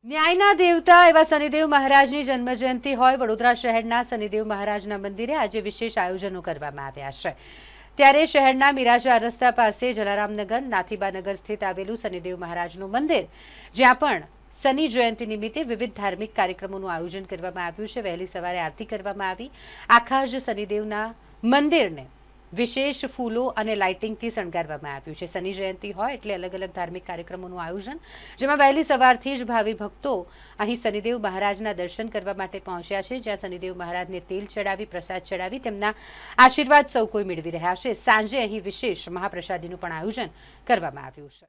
ન્યાયના દેવતા એવા શનિદેવ મહારાજની જન્મજયંતિ હોય વડોદરા શહેરના શનિદેવ મહારાજના મંદિરે આજે વિશેષ આયોજનો કરવામાં આવ્યા છે। ત્યારે શહેરના મીરાજા રસ્તા પાસે જલારામનગર નાથીબાનગર સ્થિત આવેલું શનિદેવ મહારાજનું મંદિર, જ્યાં પણ શનિ જયંતિ નિમિત્તે વિવિધ ધાર્મિક કાર્યક્રમોનું આયોજન કરવામાં આવ્યું છે। વહેલી સવારે આરતી કરવામાં આવી। આખા જ શનિદેવના મંદિરને વિશેષ ફૂલો અને લાઇટિંગથી શણગારવામાં આવ્યું છે। શનિ જયંતિ હોય એટલે અલગ અલગ ધાર્મિક કાર્યક્રમોનું આયોજન, જેમાં વહેલી સવારથી જ ભાવિ ભક્તો અહીં શનિદેવ મહારાજના દર્શન કરવા માટે પહોંચ્યા છે, જ્યાં શનિદેવ મહારાજને તેલ ચડાવી પ્રસાદ ચડાવી તેમના આશીર્વાદ સૌ કોઈ મેળવી રહ્યા છે। સાંજે અહીં વિશેષ મહાપ્રસાદીનું પણ આયોજન કરવામાં આવ્યું છે।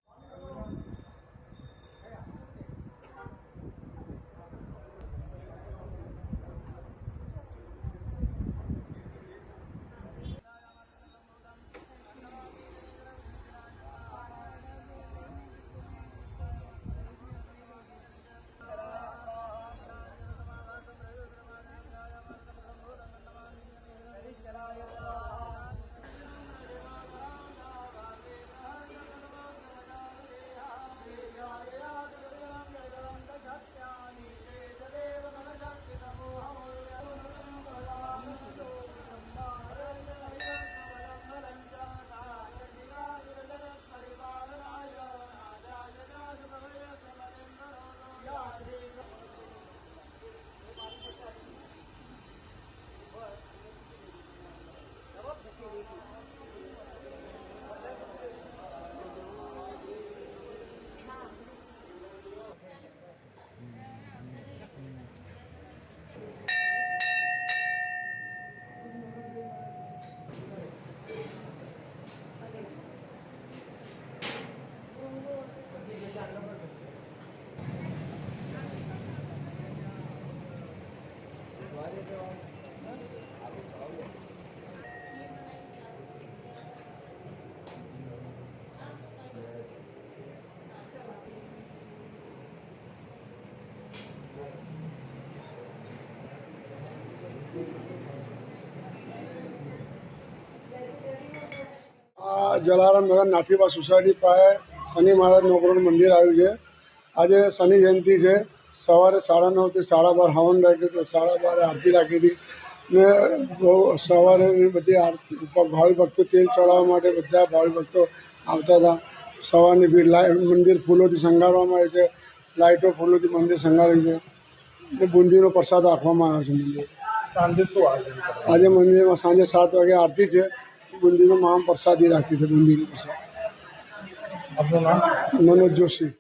જલારામનગર નાથીબા સોસાયટી પાસે શનિ મહારાજ નોકરોનું મંદિર આવ્યું છે। આજે શનિ જયંતિ છે। સવારે 9:30 થી 12:30 હવન રાખ્યું તો 12:30 આરતી રાખી હતી ને સવારે બધી આરતી ભાવિ ભક્તો તેલ ચડાવવા માટે બધા ભાવિ ભક્તો આવતા હતા। સવારની ભીડ મંદિર ફૂલોથી શણગારવામાં આવે છે, લાઇટો ફૂલોથી મંદિર શણગાર્યું છે ને બુંદીનો પ્રસાદ રાખવામાં આવ્યો છે। મંદિર સાંજે શું આજે મંદિરમાં સાંજે 7 વાગે આરતી છે। બુંદીનો મહાપ્રસાદી રાખી છે। બુંદીનો પ્રસાદ। આપનું નામ? મનોજ જોશી।